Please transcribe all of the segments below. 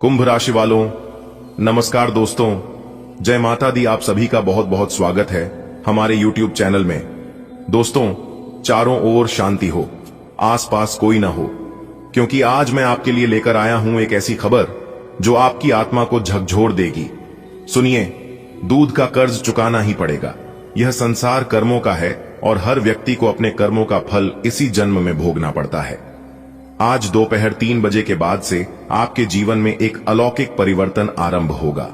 कुंभ राशि वालों, नमस्कार दोस्तों। जय माता दी। आप सभी का बहुत बहुत स्वागत है हमारे YouTube चैनल में। दोस्तों, चारों ओर शांति हो, आसपास कोई ना हो, क्योंकि आज मैं आपके लिए लेकर आया हूं एक ऐसी खबर जो आपकी आत्मा को झकझोर देगी। सुनिए, दूध का कर्ज चुकाना ही पड़ेगा। यह संसार कर्मों का है और हर व्यक्ति को अपने कर्मों का फल इसी जन्म में भोगना पड़ता है। आज दोपहर 3 बजे के बाद से आपके जीवन में एक अलौकिक परिवर्तन आरंभ होगा।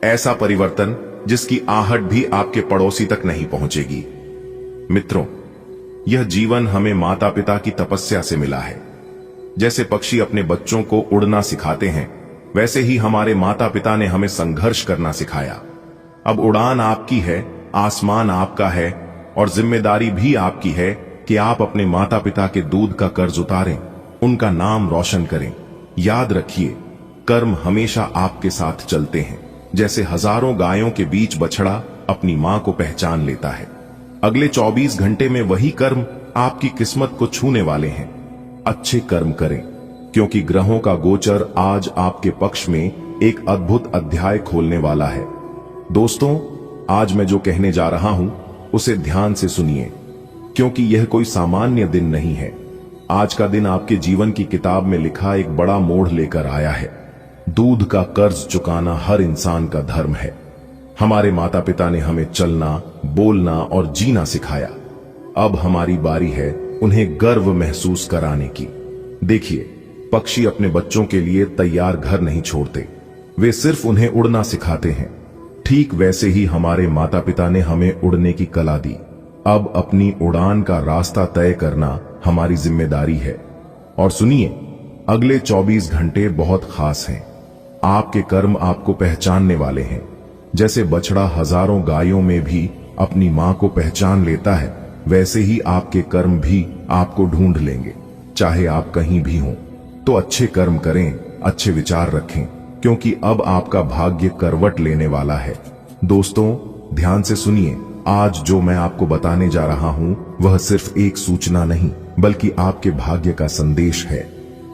ऐसा परिवर्तन जिसकी आहट भी आपके पड़ोसी तक नहीं पहुंचेगी। मित्रों, यह जीवन हमें माता पिता की तपस्या से मिला है। जैसे पक्षी अपने बच्चों को उड़ना सिखाते हैं, वैसे ही हमारे माता पिता ने हमें संघर्ष करना सिखाया। अब उड़ान आपकी है, आसमान आपका है और जिम्मेदारी भी आपकी है कि आप अपने माता पिता के दूध का कर्ज उतारें, उनका नाम रोशन करें। याद रखिए, कर्म हमेशा आपके साथ चलते हैं। जैसे हजारों गायों के बीच बछड़ा अपनी मां को पहचान लेता है। अगले 24 घंटे में वही कर्म आपकी किस्मत को छूने वाले हैं। अच्छे कर्म करें, क्योंकि ग्रहों का गोचर आज आपके पक्ष में एक अद्भुत अध्याय खोलने वाला है। दोस्तों, आज मैं जो कहने जा रहा हूं उसे ध्यान से सुनिए, क्योंकि यह कोई सामान्य दिन नहीं है। आज का दिन आपके जीवन की किताब में लिखा एक बड़ा मोड़ लेकर आया है। दूध का कर्ज चुकाना हर इंसान का धर्म है। हमारे माता पिता ने हमें चलना, बोलना और जीना सिखाया। अब हमारी बारी है उन्हें गर्व महसूस कराने की। देखिए, पक्षी अपने बच्चों के लिए तैयार घर नहीं छोड़ते, वे सिर्फ उन्हें उड़ना सिखाते हैं। ठीक वैसे ही हमारे माता पिता ने हमें उड़ने की कला दी। अब अपनी उड़ान का रास्ता तय करना हमारी जिम्मेदारी है। और सुनिए, अगले 24 घंटे बहुत खास हैं। आपके कर्म आपको पहचानने वाले हैं। जैसे बछड़ा हजारों गायों में भी अपनी मां को पहचान लेता है, वैसे ही आपके कर्म भी आपको ढूंढ लेंगे। चाहे आप कहीं भी हों, तो अच्छे कर्म करें, अच्छे विचार रखें, क्योंकि अब आपका भाग्य करवट लेने वाला है। दोस्तों, ध्यान से सुनिए। आज जो मैं आपको बताने जा रहा हूं वह सिर्फ एक सूचना नहीं, बल्कि आपके भाग्य का संदेश है।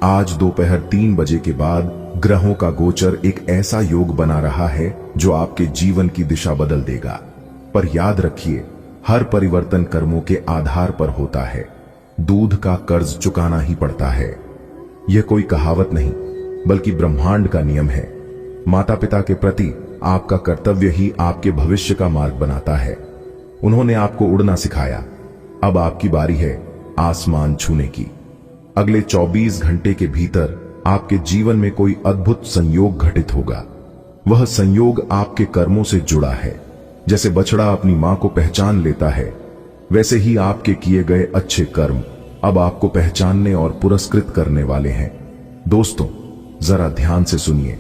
आज दोपहर 3 बजे के बाद ग्रहों का गोचर एक ऐसा योग बना रहा है जो आपके जीवन की दिशा बदल देगा। पर याद रखिए, हर परिवर्तन कर्मों के आधार पर होता है। दूध का कर्ज चुकाना ही पड़ता है। यह कोई कहावत नहीं, बल्कि ब्रह्मांड का नियम है। माता पिता के प्रति आपका कर्तव्य ही आपके भविष्य का मार्ग बनाता है। उन्होंने आपको उड़ना सिखाया। अब आपकी बारी है आसमान छूने की। अगले 24 घंटे के भीतर आपके जीवन में कोई अद्भुत संयोग घटित होगा। वह संयोग आपके कर्मों से जुड़ा है। जैसे बछड़ा अपनी मां को पहचान लेता है, वैसे ही आपके किए गए अच्छे कर्म अब आपको पहचानने और पुरस्कृत करने वाले हैं। दोस्तों, जरा ध्यान से सुनिए।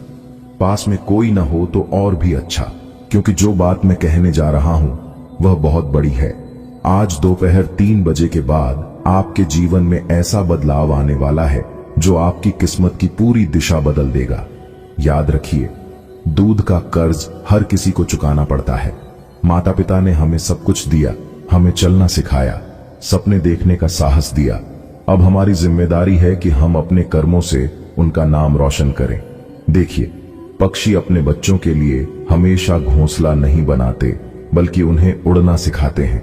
पास में कोई ना हो तो और भी अच्छा, क्योंकि जो बात मैं कहने जा रहा हूं वह बहुत बड़ी है। आज दोपहर 3 बजे के बाद आपके जीवन में ऐसा बदलाव आने वाला है जो आपकी किस्मत की पूरी दिशा बदल देगा। याद रखिए, दूध का कर्ज हर किसी को चुकाना पड़ता है। माता पिता ने हमें सब कुछ दिया, हमें चलना सिखाया, सपने देखने का साहस दिया। अब हमारी जिम्मेदारी है कि हम अपने कर्मों से उनका नाम रोशन करें। देखिए, पक्षी अपने बच्चों के लिए हमेशा घोंसला नहीं बनाते, बल्कि उन्हें उड़ना सिखाते हैं।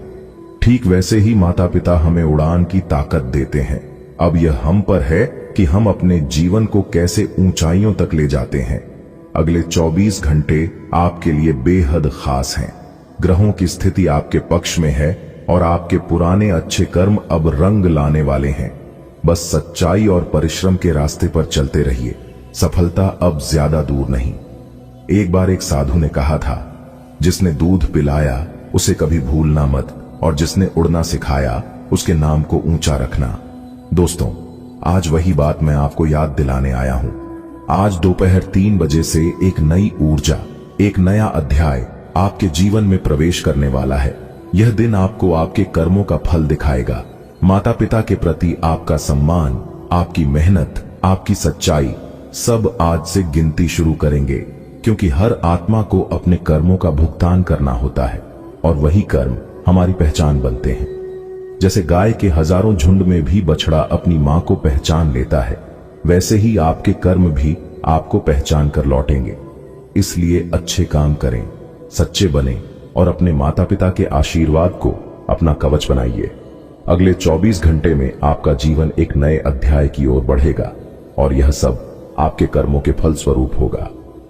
ठीक वैसे ही माता पिता हमें उड़ान की ताकत देते हैं। अब यह हम पर है कि हम अपने जीवन को कैसे ऊंचाइयों तक ले जाते हैं। अगले 24 घंटे आपके लिए बेहद खास हैं। ग्रहों की स्थिति आपके पक्ष में है और आपके पुराने अच्छे कर्म अब रंग लाने वाले हैं। बस सच्चाई और परिश्रम के रास्ते पर चलते रहिए। सफलता अब ज्यादा दूर नहीं। एक बार एक साधु ने कहा था, जिसने दूध पिलाया उसे कभी भूलना मत, और जिसने उड़ना सिखाया उसके नाम को ऊंचा रखना। दोस्तों, आज वही बात मैं आपको याद दिलाने आया हूं। आज दोपहर 3 बजे से एक नई ऊर्जा, एक नया अध्याय आपके जीवन में प्रवेश करने वाला है। यह दिन आपको आपके कर्मों का फल दिखाएगा। माता पिता के प्रति आपका सम्मान, आपकी मेहनत, आपकी सच्चाई सब आज से गिनती शुरू करेंगे, क्योंकि हर आत्मा को अपने कर्मों का भुगतान करना होता है और वही कर्म हमारी पहचान बनते हैं। जैसे गाय के हजारों झुंड में भी बछड़ा अपनी मां को पहचान लेता है, वैसे ही आपके कर्म भी आपको पहचान कर लौटेंगे। इसलिए अच्छे काम करें, सच्चे बने और अपने माता पिता के आशीर्वाद को अपना कवच बनाइए। अगले 24 घंटे में आपका जीवन एक नए अध्याय की ओर बढ़ेगा और यह सब आपके कर्मों के फल स्वरूप होगा।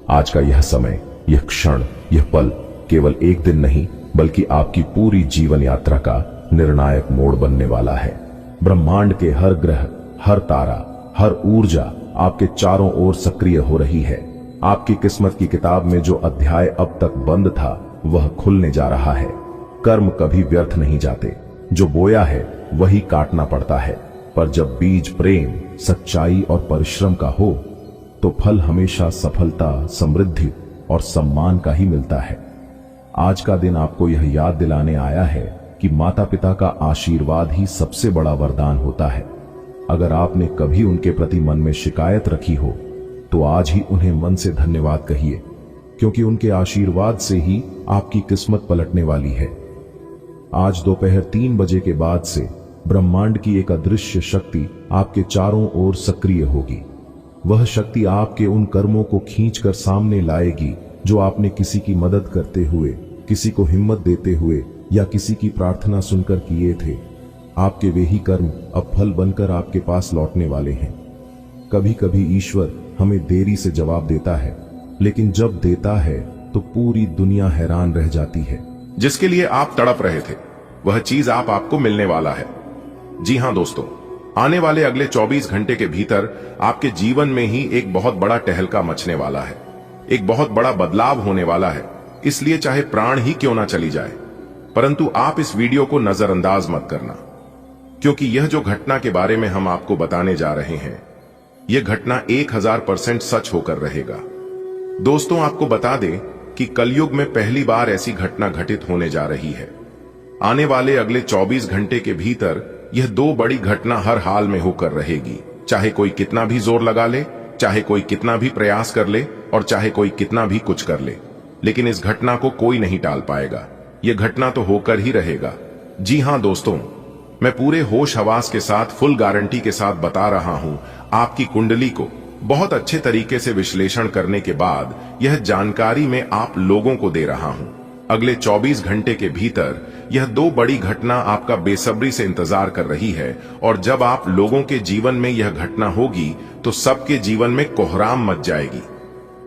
आज का यह समय, यह क्षण, यह पल केवल एक दिन नहीं बल्कि आपकी पूरी जीवन यात्रा का निर्णायक मोड़ बनने वाला है। ब्रह्मांड के हर ग्रह, हर तारा, हर ऊर्जा आपके चारों ओर सक्रिय हो रही है। आपकी किस्मत की किताब में जो अध्याय अब तक बंद था वह खुलने जा रहा है। कर्म कभी व्यर्थ नहीं जाते, जो बोया है वही काटना पड़ता है, पर जब बीज प्रेम, सच्चाई और परिश्रम का हो तो फल हमेशा सफलता, समृद्धि और सम्मान का ही मिलता है। आज का दिन आपको यह याद दिलाने आया है कि माता पिता का आशीर्वाद ही सबसे बड़ा वरदान होता है। अगर आपने कभी उनके प्रति मन में शिकायत रखी हो तो आज ही उन्हें मन से धन्यवाद कहिए, क्योंकि उनके आशीर्वाद से ही आपकी किस्मत पलटने वाली है। आज दोपहर 3 बजे के बाद से ब्रह्मांड की एक अदृश्य शक्ति आपके चारों ओर सक्रिय होगी। वह शक्ति आपके उन कर्मों को खींचकर सामने लाएगी जो आपने किसी की मदद करते हुए, किसी को हिम्मत देते हुए या किसी की प्रार्थना सुनकर किए थे। आपके वे ही कर्म अब फल बनकर आपके पास लौटने वाले हैं। कभी कभी ईश्वर हमें देरी से जवाब देता है, लेकिन जब देता है तो पूरी दुनिया हैरान रह जाती है। जिसके लिए आप तड़प रहे थे वह चीज आपको मिलने वाला है। जी हां दोस्तों, आने वाले अगले 24 घंटे के भीतर आपके जीवन में ही एक बहुत बड़ा टहलका मचने वाला है, एक बहुत बड़ा बदलाव होने वाला है। इसलिए चाहे प्राण ही क्यों ना चली जाए, परंतु आप इस वीडियो को नजरअंदाज मत करना, क्योंकि यह जो घटना के बारे में हम आपको बताने जा रहे हैं यह घटना 1000% सच होकर रहेगा। दोस्तों, आपको बता दें कि कलयुग में पहली बार ऐसी घटना घटित होने जा रही है। आने वाले अगले 24 घंटे के भीतर यह 2 बड़ी घटना हर हाल में होकर रहेगी। चाहे कोई कितना भी जोर लगा ले, चाहे कोई कितना भी प्रयास कर ले और चाहे कोई कितना भी कुछ कर ले, लेकिन इस घटना को कोई नहीं टाल पाएगा। यह घटना तो होकर ही रहेगा। जी हां दोस्तों, मैं पूरे होश हवास के साथ, फुल गारंटी के साथ बता रहा हूं। आपकी कुंडली को बहुत अच्छे तरीके से विश्लेषण करने के बाद यह जानकारी मैं आप लोगों को दे रहा हूं। अगले 24 घंटे के भीतर यह 2 बड़ी घटना आपका बेसब्री से इंतजार कर रही है, और जब आप लोगों के जीवन में यह घटना होगी तो सबके जीवन में कोहराम मच जाएगी।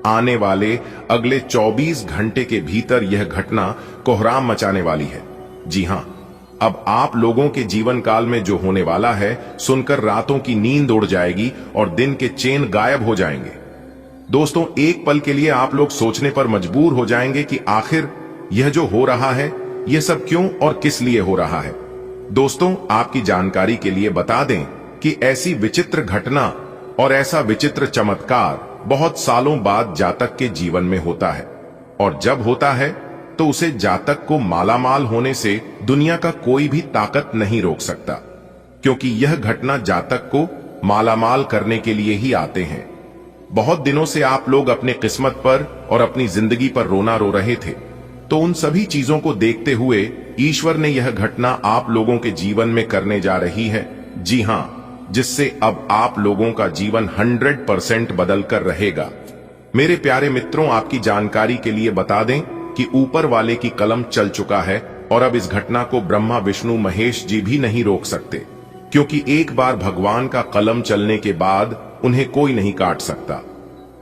आने वाले अगले 24 घंटे के भीतर यह घटना कोहराम मचाने वाली है। जी हां, अब आप लोगों के जीवन काल में जो होने वाला है सुनकर रातों की नींद उड़ जाएगी और दिन के चैन गायब हो जाएंगे। दोस्तों, एक पल के लिए आप लोग सोचने पर मजबूर हो जाएंगे कि आखिर यह जो हो रहा है यह सब क्यों और किस लिए हो रहा है। दोस्तों, आपकी जानकारी के लिए बता दें कि ऐसी विचित्र घटना और ऐसा विचित्र चमत्कार बहुत सालों बाद जातक के जीवन में होता है, और जब होता है तो उसे जातक को मालामाल होने से दुनिया का कोई भी ताकत नहीं रोक सकता, क्योंकि यह घटना जातक को मालामाल करने के लिए ही आते हैं। बहुत दिनों से आप लोग अपने किस्मत पर और अपनी जिंदगी पर रोना रो रहे थे, तो उन सभी चीजों को देखते हुए ईश्वर ने यह घटना आप लोगों के जीवन में करने जा रही है। जी हां, जिससे अब आप लोगों का जीवन 100% बदल कर रहेगा। मेरे प्यारे मित्रों, आपकी जानकारी के लिए बता दें कि ऊपर वाले की कलम चल चुका है और अब इस घटना को ब्रह्मा, विष्णु, महेश जी भी नहीं रोक सकते, क्योंकि एक बार भगवान का कलम चलने के बाद उन्हें कोई नहीं काट सकता।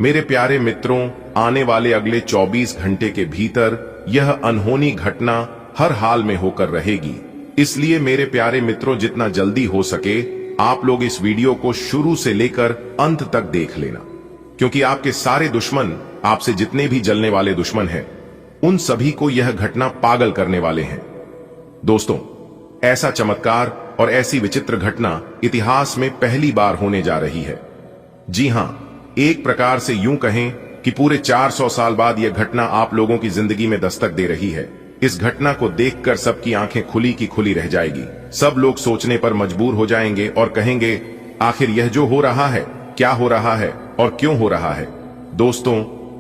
मेरे प्यारे मित्रों, आने वाले अगले 24 घंटे के भीतर यह अनहोनी घटना हर हाल में होकर रहेगी। इसलिए मेरे प्यारे मित्रों, जितना जल्दी हो सके आप लोग इस वीडियो को शुरू से लेकर अंत तक देख लेना, क्योंकि आपके सारे दुश्मन, आपसे जितने भी जलने वाले दुश्मन हैं, उन सभी को यह घटना पागल करने वाले हैं। दोस्तों, ऐसा चमत्कार और ऐसी विचित्र घटना इतिहास में पहली बार होने जा रही है। जी हां, एक प्रकार से यूं कहें कि पूरे 400 साल बाद यह घटना आप लोगों की जिंदगी में दस्तक दे रही है। इस घटना को देखकर सबकी आंखें खुली की खुली रह जाएगी। सब लोग सोचने पर मजबूर हो जाएंगे और कहेंगे, आखिर यह जो हो रहा है क्या हो रहा है और क्यों हो रहा है। दोस्तों,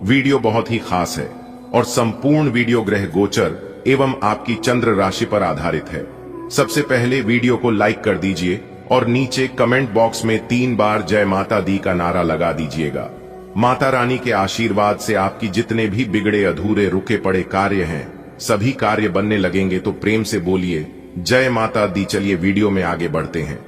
वीडियो बहुत ही खास है और संपूर्ण वीडियो ग्रह गोचर एवं आपकी चंद्र राशि पर आधारित है। सबसे पहले वीडियो को लाइक कर दीजिए और नीचे कमेंट बॉक्स में 3 बार जय माता दी का नारा लगा दीजिएगा। माता रानी के आशीर्वाद से आपकी जितने भी बिगड़े अधूरे रुके पड़े कार्य हैं, सभी कार्य बनने लगेंगे। तो प्रेम से बोलिए जय माता दी। चलिए वीडियो में आगे बढ़ते हैं।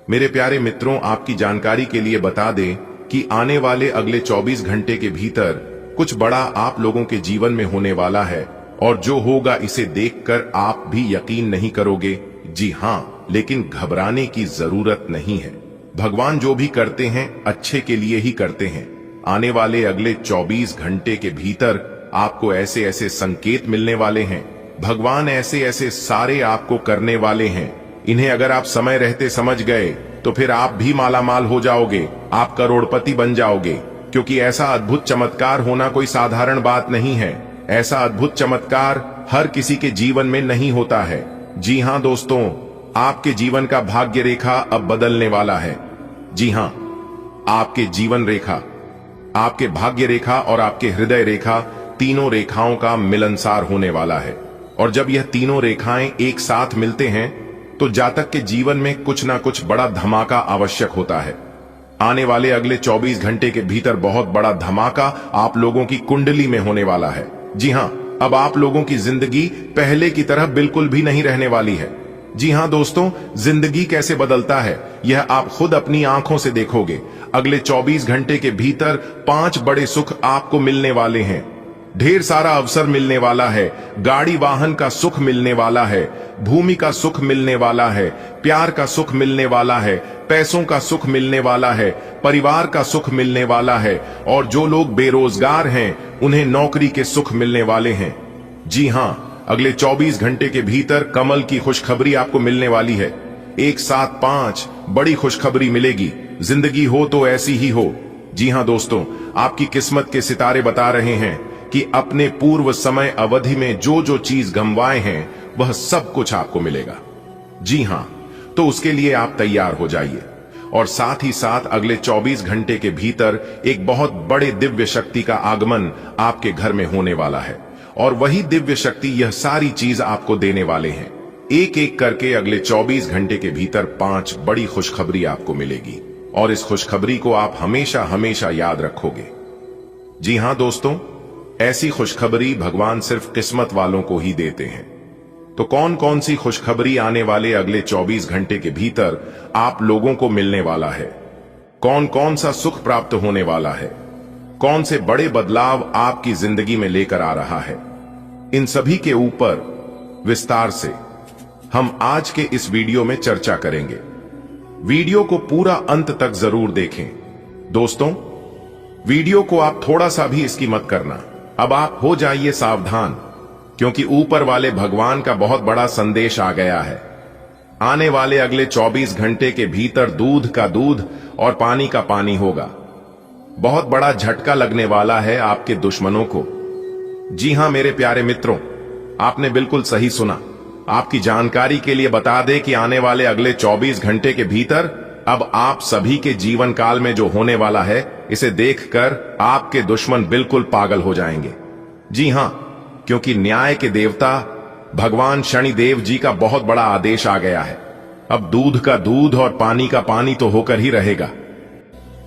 मेरे प्यारे मित्रों, आपकी जानकारी के लिए बता दें कि आने वाले अगले 24 घंटे के भीतर कुछ बड़ा आप लोगों के जीवन में होने वाला है, और जो होगा इसे देखकर आप भी यकीन नहीं करोगे। जी हां, लेकिन घबराने की जरूरत नहीं है। भगवान जो भी करते हैं अच्छे के लिए ही करते हैं। आने वाले अगले 24 घंटे के भीतर आपको ऐसे ऐसे संकेत मिलने वाले हैं, भगवान ऐसे ऐसे सारे आपको करने वाले हैं, इन्हें अगर आप समय रहते समझ गए तो फिर आप भी मालामाल हो जाओगे, आप करोड़पति बन जाओगे। क्योंकि ऐसा अद्भुत चमत्कार होना कोई साधारण बात नहीं है। ऐसा अद्भुत चमत्कार हर किसी के जीवन में नहीं होता है। जी हां दोस्तों, आपके जीवन का भाग्य रेखा अब बदलने वाला है। जी हां, आपके जीवन रेखा, आपके भाग्य रेखा और आपके हृदय रेखा, तीनों रेखाओं का मिलनसार होने वाला है। और जब यह तीनों रेखाएं एक साथ मिलते हैं तो जातक के जीवन में कुछ ना कुछ बड़ा धमाका आवश्यक होता है। आने वाले अगले 24 घंटे के भीतर बहुत बड़ा धमाका आप लोगों की कुंडली में होने वाला है। जी हां, अब आप लोगों की जिंदगी पहले की तरह बिल्कुल भी नहीं रहने वाली है। जी हां दोस्तों, जिंदगी कैसे बदलता है यह आप खुद अपनी आंखों से देखोगे। अगले 24 घंटे के भीतर 5 बड़े सुख आपको मिलने वाले हैं। ढेर सारा अवसर मिलने वाला है, गाड़ी वाहन का सुख मिलने वाला है, भूमि का सुख मिलने वाला है, प्यार का सुख मिलने वाला है, पैसों का सुख मिलने वाला है, परिवार का सुख मिलने वाला है, और जो लोग बेरोजगार हैं उन्हें नौकरी के सुख मिलने वाले हैं। जी हां, अगले 24 घंटे के भीतर कमल की खुशखबरी आपको मिलने वाली है। एक साथ 5 बड़ी खुशखबरी मिलेगी। जिंदगी हो तो ऐसी ही हो। जी हां दोस्तों, आपकी किस्मत के सितारे बता रहे हैं कि अपने पूर्व समय अवधि में जो जो चीज गंवाए हैं वह सब कुछ आपको मिलेगा। जी हां, तो उसके लिए आप तैयार हो जाइए। और साथ ही साथ अगले 24 घंटे के भीतर एक बहुत बड़े दिव्य शक्ति का आगमन आपके घर में होने वाला है, और वही दिव्य शक्ति यह सारी चीज आपको देने वाले हैं। एक एक करके अगले 24 घंटे के भीतर 5 बड़ी खुशखबरी आपको मिलेगी, और इस खुशखबरी को आप हमेशा हमेशा याद रखोगे। जी हां दोस्तों, ऐसी खुशखबरी भगवान सिर्फ किस्मत वालों को ही देते हैं। तो कौन कौन सी खुशखबरी आने वाले अगले 24 घंटे के भीतर आप लोगों को मिलने वाला है, कौन कौन सा सुख प्राप्त होने वाला है, कौन से बड़े बदलाव आपकी जिंदगी में लेकर आ रहा है, इन सभी के ऊपर विस्तार से हम आज के इस वीडियो में चर्चा करेंगे। वीडियो को पूरा अंत तक जरूर देखें। दोस्तों, वीडियो को आप थोड़ा सा भी इसकी मत करना। अब आप हो जाइए सावधान, क्योंकि ऊपर वाले भगवान का बहुत बड़ा संदेश आ गया है। आने वाले अगले 24 घंटे के भीतर दूध का दूध और पानी का पानी होगा। बहुत बड़ा झटका लगने वाला है आपके दुश्मनों को। जी हां मेरे प्यारे मित्रों, आपने बिल्कुल सही सुना। आपकी जानकारी के लिए बता दें कि आने वाले अगले 24 घंटे के भीतर अब आप सभी के जीवन काल में जो होने वाला है, इसे देखकर आपके दुश्मन बिल्कुल पागल हो जाएंगे। जी हां, क्योंकि न्याय के देवता भगवान शनिदेव जी का बहुत बड़ा आदेश आ गया है। अब दूध का दूध और पानी का पानी तो होकर ही रहेगा।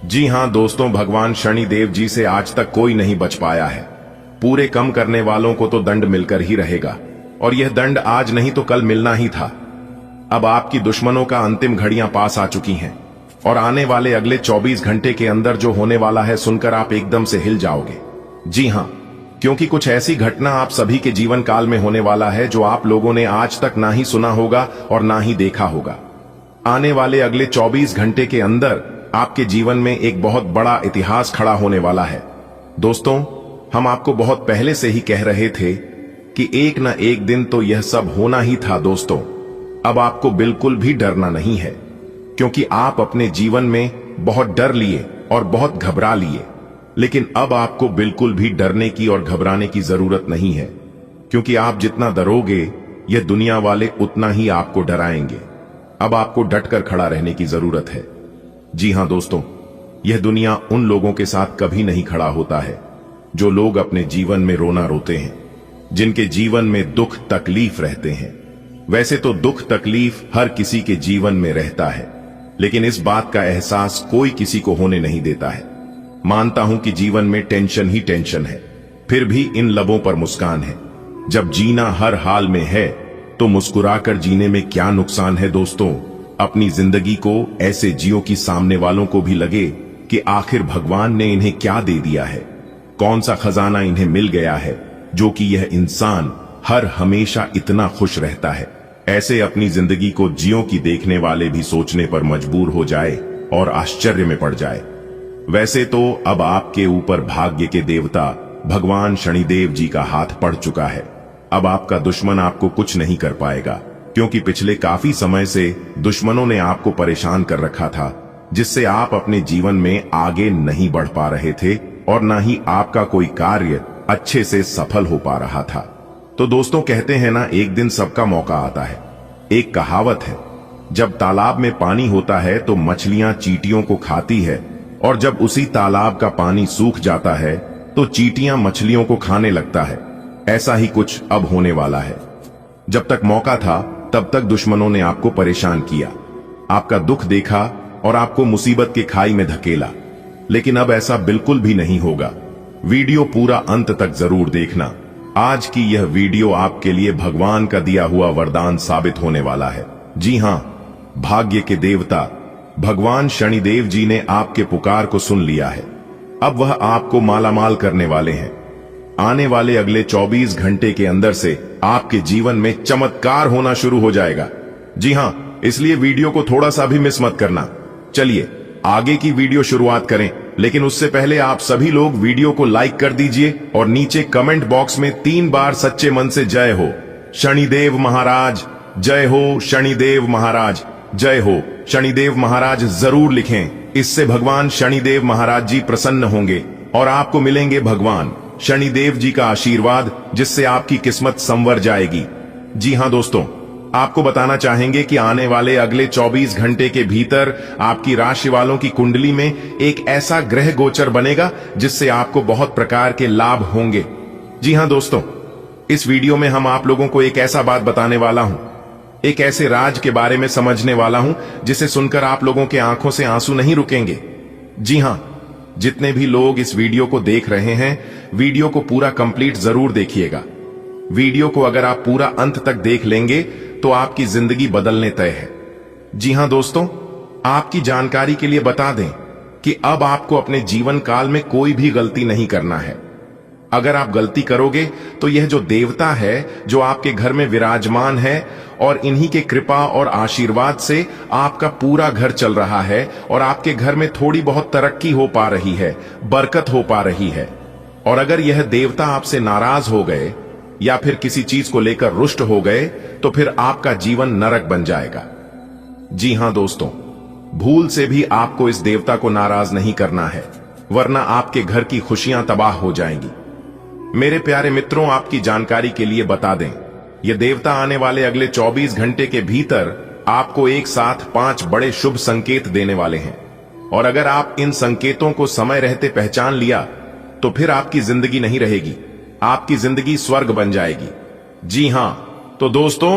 जी हां दोस्तों, भगवान शनिदेव जी से आज तक कोई नहीं बच पाया है। पूरे कम करने वालों को तो दंड मिलकर ही रहेगा, और यह दंड आज नहीं तो कल मिलना ही था। अब आपकी दुश्मनों का अंतिम घड़ियां पास आ चुकी हैं, और आने वाले अगले 24 घंटे के अंदर जो होने वाला है सुनकर आप एकदम से हिल जाओगे। जी हां, क्योंकि कुछ ऐसी घटना आप सभी के जीवन काल में होने वाला है जो आप लोगों ने आज तक ना ही सुना होगा और ना ही देखा होगा। आने वाले अगले 24 घंटे के अंदर आपके जीवन में एक बहुत बड़ा इतिहास खड़ा होने वाला है। दोस्तों, हम आपको बहुत पहले से ही कह रहे थे कि एक न एक दिन तो यह सब होना ही था। दोस्तों, अब आपको बिल्कुल भी डरना नहीं है, क्योंकि आप अपने जीवन में बहुत डर लिए और बहुत घबरा लिए। लेकिन अब आपको बिल्कुल भी डरने की और घबराने की जरूरत नहीं है, क्योंकि आप जितना डरोगे यह दुनिया वाले उतना ही आपको डराएंगे। अब आपको डटकर खड़ा रहने की जरूरत है। जी हां दोस्तों, यह दुनिया उन लोगों के साथ कभी नहीं खड़ा होता है जो लोग अपने जीवन में रोना रोते हैं, जिनके जीवन में दुख तकलीफ रहते हैं। वैसे तो दुख तकलीफ हर किसी के जीवन में रहता है, लेकिन इस बात का एहसास कोई किसी को होने नहीं देता है। मानता हूं कि जीवन में टेंशन ही टेंशन है, फिर भी इन लबों पर मुस्कान है। जब जीना हर हाल में है तो मुस्कुराकर जीने में क्या नुकसान है दोस्तों। अपनी जिंदगी को ऐसे जियो कि सामने वालों को भी लगे कि आखिर भगवान ने इन्हें क्या दे दिया है, कौन सा खजाना इन्हें मिल गया है जो कि यह इंसान हर हमेशा इतना खुश रहता है। ऐसे अपनी जिंदगी को जियो की देखने वाले भी सोचने पर मजबूर हो जाए और आश्चर्य में पड़ जाए। वैसे तो अब आपके ऊपर भाग्य के देवता भगवान शनिदेव जी का हाथ पड़ चुका है। अब आपका दुश्मन आपको कुछ नहीं कर पाएगा, क्योंकि पिछले काफी समय से दुश्मनों ने आपको परेशान कर रखा था, जिससे आप अपने जीवन में आगे नहीं बढ़ पा रहे थे और ना ही आपका कोई कार्य अच्छे से सफल हो पा रहा था। तो दोस्तों कहते हैं ना, एक दिन सबका मौका आता है। एक कहावत है, जब तालाब में पानी होता है तो मछलियां चींटियों को खाती है, और जब उसी तालाब का पानी सूख जाता है तो चींटियां मछलियों को खाने लगता है। ऐसा ही कुछ अब होने वाला है। जब तक मौका था तब तक दुश्मनों ने आपको परेशान किया, आपका दुख देखा और आपको मुसीबत के खाई में धकेला, लेकिन अब ऐसा बिल्कुल भी नहीं होगा। वीडियो पूरा अंत तक जरूर देखना। आज की यह वीडियो आपके लिए भगवान का दिया हुआ वरदान साबित होने वाला है। जी हां, भाग्य के देवता भगवान शनिदेव जी ने आपके पुकार को सुन लिया है। अब वह आपको मालामाल करने वाले हैं। आने वाले अगले 24 घंटे के अंदर से आपके जीवन में चमत्कार होना शुरू हो जाएगा। जी हां, इसलिए वीडियो को थोड़ा सा भी मिस मत करना। चलिए आगे की वीडियो शुरुआत करें, लेकिन उससे पहले आप सभी लोग वीडियो को लाइक कर दीजिए और नीचे कमेंट बॉक्स में 3 बार सच्चे मन से जय हो शनिदेव महाराज, जय हो शनिदेव महाराज, जय हो शनिदेव महाराज जरूर लिखें। इससे भगवान शनिदेव महाराज जी प्रसन्न होंगे और आपको मिलेंगे भगवान शनिदेव जी का आशीर्वाद, जिससे आपकी किस्मत संवर जाएगी। जी हां दोस्तों, आपको बताना चाहेंगे कि आने वाले अगले 24 घंटे के भीतर आपकी राशि वालों की कुंडली में एक ऐसा ग्रह गोचर बनेगा जिससे आपको बहुत प्रकार के लाभ होंगे। जी हां दोस्तों, इस वीडियो में हम आप लोगों को एक ऐसा बात बताने वाला हूं, एक ऐसे राज के बारे में समझने वाला हूं जिसे सुनकर आप लोगों के आंखों से आंसू नहीं रुकेंगे। जी हां, जितने भी लोग इस वीडियो को देख रहे हैं, वीडियो को पूरा कंप्लीट जरूर देखिएगा। वीडियो को अगर आप पूरा अंत तक देख लेंगे तो आपकी जिंदगी बदलने तय है। जी हां दोस्तों, आपकी जानकारी के लिए बता दें कि अब आपको अपने जीवन काल में कोई भी गलती नहीं करना है। अगर आप गलती करोगे तो यह जो देवता है जो आपके घर में विराजमान है, और इन्हीं के कृपा और आशीर्वाद से आपका पूरा घर चल रहा है और आपके घर में थोड़ी बहुत तरक्की हो पा रही है, बरकत हो पा रही है। और अगर यह देवता आपसे नाराज हो गए या फिर किसी चीज को लेकर रुष्ट हो गए तो फिर आपका जीवन नरक बन जाएगा। जी हां दोस्तों, भूल से भी आपको इस देवता को नाराज नहीं करना है, वरना आपके घर की खुशियां तबाह हो जाएंगी। मेरे प्यारे मित्रों, आपकी जानकारी के लिए बता दें, यह देवता आने वाले अगले 24 घंटे के भीतर आपको एक साथ 5 बड़े शुभ संकेत देने वाले हैं। और अगर आप इन संकेतों को समय रहते पहचान लिया तो फिर आपकी जिंदगी नहीं रहेगी, आपकी जिंदगी स्वर्ग बन जाएगी। जी हां, तो दोस्तों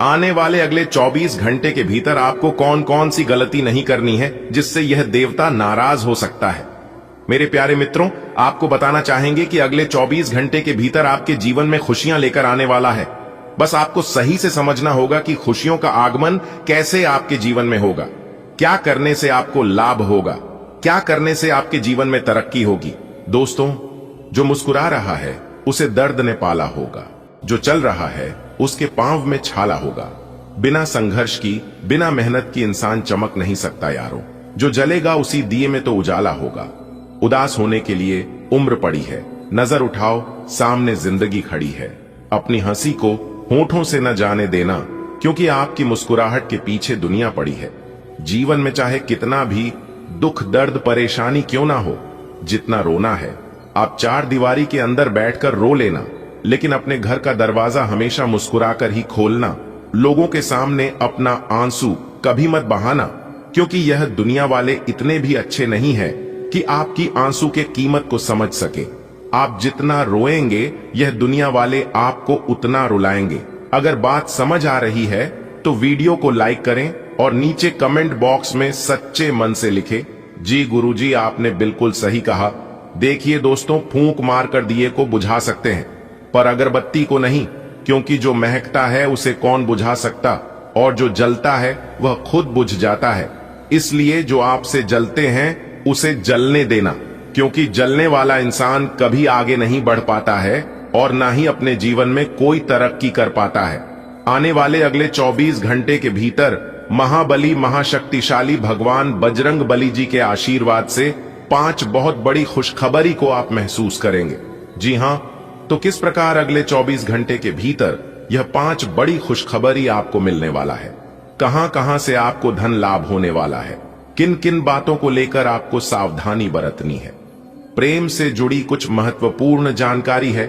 आने वाले अगले 24 घंटे के भीतर आपको कौन कौन सी गलती नहीं करनी है जिससे यह देवता नाराज हो सकता है। मेरे प्यारे मित्रों, आपको बताना चाहेंगे कि अगले 24 घंटे के भीतर आपके जीवन में खुशियां लेकर आने वाला है। बस आपको सही से समझना होगा कि खुशियों का आगमन कैसे आपके जीवन में होगा, क्या करने से आपको लाभ होगा, क्या करने से आपके जीवन में तरक्की होगी। दोस्तों, जो मुस्कुरा रहा है उसे दर्द ने पाला होगा, जो चल रहा है उसके पांव में छाला होगा। बिना संघर्ष की, बिना मेहनत की इंसान चमक नहीं सकता यारों। जो जलेगा उसी दिए में तो उजाला होगा। उदास होने के लिए उम्र पड़ी है, नजर उठाओ सामने जिंदगी खड़ी है। अपनी हंसी को होठों से न जाने देना, क्योंकि आपकी मुस्कुराहट के पीछे दुनिया पड़ी है। जीवन में चाहे कितना भी दुख दर्द परेशानी क्यों ना हो, जितना रोना है आप 4 दीवारी के अंदर बैठकर रो लेना, लेकिन अपने घर का दरवाजा हमेशा मुस्कुराकर ही खोलना। लोगों के सामने अपना आंसू कभी मत बहाना, क्योंकि यह दुनिया वाले इतने भी अच्छे नहीं है कि आपकी आंसू के कीमत को समझ सके। आप जितना रोएंगे यह दुनिया वाले आपको उतना रुलाएंगे। अगर बात समझ आ रही है तो वीडियो को लाइक करें और नीचे कमेंट बॉक्स में सच्चे मन से लिखें जी गुरुजी, आपने बिल्कुल सही कहा। देखिए दोस्तों, फूंक मारकर दिए को बुझा सकते हैं पर अगरबत्ती को नहीं, क्योंकि जो महकता है उसे कौन बुझा सकता, और जो जलता है वह खुद बुझ जाता है। इसलिए जो आपसे जलते हैं उसे जलने देना, क्योंकि जलने वाला इंसान कभी आगे नहीं बढ़ पाता है और ना ही अपने जीवन में कोई तरक्की कर पाता है। आने वाले अगले 24 घंटे के भीतर महाबली महाशक्तिशाली भगवान बजरंग बली जी के आशीर्वाद से 5 बहुत बड़ी खुशखबरी को आप महसूस करेंगे। जी हां, तो किस प्रकार अगले 24 घंटे के भीतर यह 5 बड़ी खुशखबरी आपको मिलने वाला है, कहां कहां से आपको धन लाभ होने वाला है, किन किन बातों को लेकर आपको सावधानी बरतनी है। प्रेम से जुड़ी कुछ महत्वपूर्ण जानकारी है,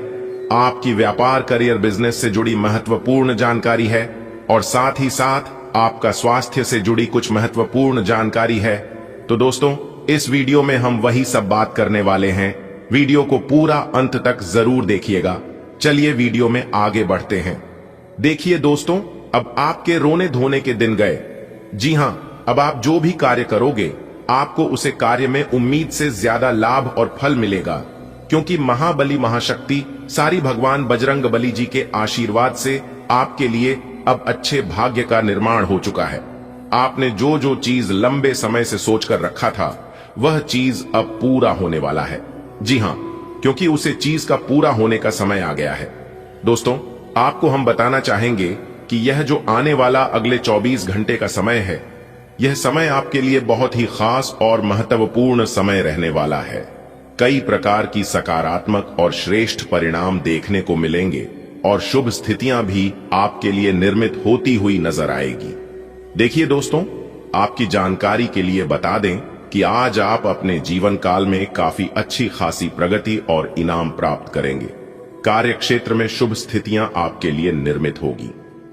आपकी व्यापार करियर बिजनेस से जुड़ी महत्वपूर्ण जानकारी है, और साथ ही साथ आपका स्वास्थ्य से जुड़ी कुछ महत्वपूर्ण जानकारी है। तो दोस्तों, इस वीडियो में हम वही सब बात करने वाले हैं। वीडियो को पूरा अंत तक जरूर देखिएगा। चलिए वीडियो में आगे बढ़ते हैं। देखिए दोस्तों, अब आपके रोने धोने के दिन गए। जी हां, अब आप जो भी कार्य करोगे आपको उसे कार्य में उम्मीद से ज्यादा लाभ और फल मिलेगा, क्योंकि महाबली महाशक्ति सारी भगवान बजरंग बली जी के आशीर्वाद से आपके लिए अब अच्छे भाग्य का निर्माण हो चुका है। आपने जो जो चीज लंबे समय से सोचकर रखा था वह चीज अब पूरा होने वाला है। जी हां, क्योंकि उसे चीज का पूरा होने का समय आ गया है। दोस्तों, आपको हम बताना चाहेंगे कि यह जो आने वाला अगले 24 घंटे का समय है, यह समय आपके लिए बहुत ही खास और महत्वपूर्ण समय रहने वाला है। कई प्रकार की सकारात्मक और श्रेष्ठ परिणाम देखने को मिलेंगे और शुभ स्थितियां भी आपके लिए निर्मित होती हुई नजर आएगी। देखिए दोस्तों, आपकी जानकारी के लिए बता दें कि आज आप अपने जीवन काल में काफी अच्छी खासी प्रगति और इनाम प्राप्त करेंगे। कार्य क्षेत्र में शुभ स्थितियां आपके लिए निर्मित होगी।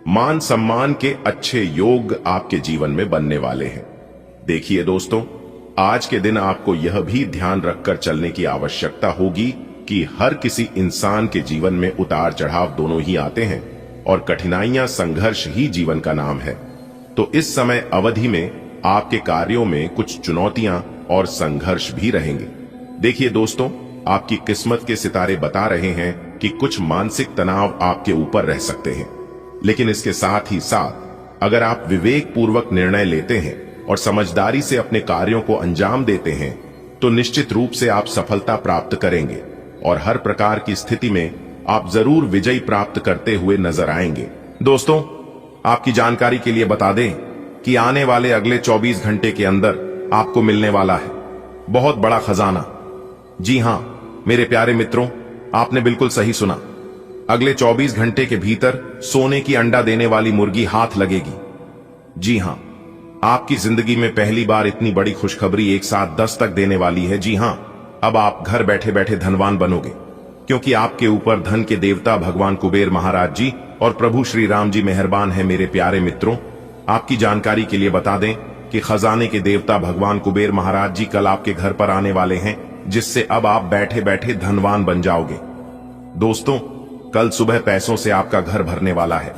मान सम्मान के अच्छे योग आपके जीवन में बनने वाले हैं। देखिए दोस्तों, आज के दिन आपको यह भी ध्यान रखकर चलने की आवश्यकता होगी कि हर किसी इंसान के जीवन में उतार चढ़ाव दोनों ही आते हैं और कठिनाइयां, संघर्ष ही जीवन का नाम है। तो इस समय अवधि में आपके कार्यों में कुछ चुनौतियां और संघर्ष भी रहेंगे। देखिए दोस्तों, आपकी किस्मत के सितारे बता रहे हैं कि कुछ मानसिक तनाव आपके ऊपर रह सकते हैं, लेकिन इसके साथ ही साथ अगर आप विवेक पूर्वक निर्णय लेते हैं और समझदारी से अपने कार्यों को अंजाम देते हैं तो निश्चित रूप से आप सफलता प्राप्त करेंगे और हर प्रकार की स्थिति में आप जरूर विजय प्राप्त करते हुए नजर आएंगे। दोस्तों, आपकी जानकारी के लिए बता दें कि आने वाले अगले 24 घंटे के अंदर आपको मिलने वाला है बहुत बड़ा खजाना। जी हां मेरे प्यारे मित्रों, आपने बिल्कुल सही सुना। अगले 24 घंटे के भीतर सोने की अंडा देने वाली मुर्गी हाथ लगेगी। जी हां, आपकी जिंदगी में पहली बार इतनी बड़ी खुशखबरी एक साथ 10 तक देने वाली है। जी हां, अब आप घर बैठे बैठे धनवान बनोगे, क्योंकि आपके ऊपर धन के देवता भगवान कुबेर महाराज जी और प्रभु श्री राम जी मेहरबान है। मेरे प्यारे मित्रों, आपकी जानकारी के लिए बता दें कि खजाने के देवता भगवान कुबेर महाराज जी कल आपके घर पर आने वाले हैं, जिससे अब आप बैठे बैठे धनवान बन जाओगे। दोस्तों, कल सुबह पैसों से आपका घर भरने वाला है।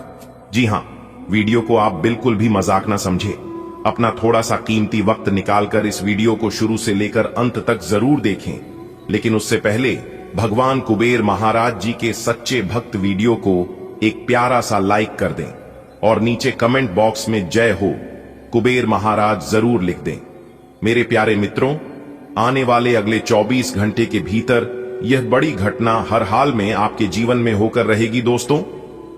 जी हां, वीडियो को आप बिल्कुल भी मजाक ना समझे। अपना थोड़ा सा कीमती वक्त निकालकर इस वीडियो को शुरू से लेकर अंत तक जरूर देखें, लेकिन उससे पहले भगवान कुबेर महाराज जी के सच्चे भक्त वीडियो को एक प्यारा सा लाइक कर दें और नीचे कमेंट बॉक्स में जय हो कुबेर महाराज जरूर लिख दें। मेरे प्यारे मित्रों, आने वाले अगले 24 घंटे के भीतर यह बड़ी घटना हर हाल में आपके जीवन में होकर रहेगी। दोस्तों,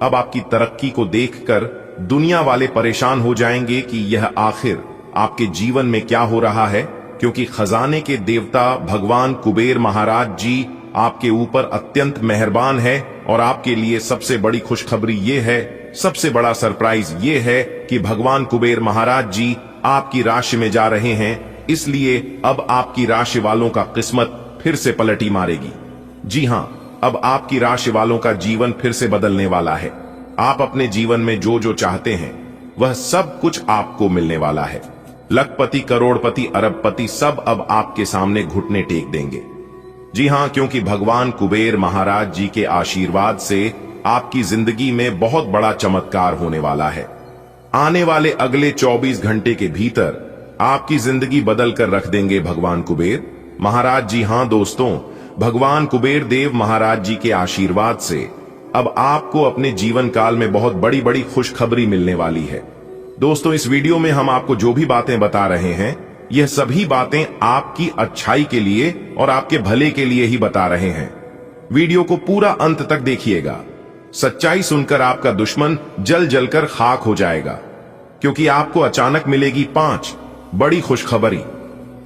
अब आपकी तरक्की को देखकर दुनिया वाले परेशान हो जाएंगे कि यह आखिर आपके जीवन में क्या हो रहा है, क्योंकि खजाने के देवता भगवान कुबेर महाराज जी आपके ऊपर अत्यंत मेहरबान है और आपके लिए सबसे बड़ी खुशखबरी ये है, सबसे बड़ा सरप्राइज ये है कि भगवान कुबेर महाराज जी आपकी राशि में जा रहे हैं। इसलिए अब आपकी राशि वालों का किस्मत फिर से पलटी मारेगी। जी हां, अब आपकी राशि वालों का जीवन फिर से बदलने वाला है। आप अपने जीवन में जो जो चाहते हैं वह सब कुछ आपको मिलने वाला है। लखपति, करोड़पति, अरबपति सब अब आपके सामने घुटने टेक देंगे। जी हां, क्योंकि भगवान कुबेर महाराज जी के आशीर्वाद से आपकी जिंदगी में बहुत बड़ा चमत्कार होने वाला है। आने वाले अगले 24 घंटे के भीतर आपकी जिंदगी बदल कर रख देंगे भगवान कुबेर महाराज। जी हां दोस्तों, भगवान कुबेर देव महाराज जी के आशीर्वाद से अब आपको अपने जीवन काल में बहुत बड़ी बड़ी खुशखबरी मिलने वाली है। दोस्तों, इस वीडियो में हम आपको जो भी बातें बता रहे हैं, यह सभी बातें आपकी अच्छाई के लिए और आपके भले के लिए ही बता रहे हैं। वीडियो को पूरा अंत तक देखिएगा। सच्चाई सुनकर आपका दुश्मन जल जलकर खाक हो जाएगा, क्योंकि आपको अचानक मिलेगी 5 बड़ी खुशखबरी।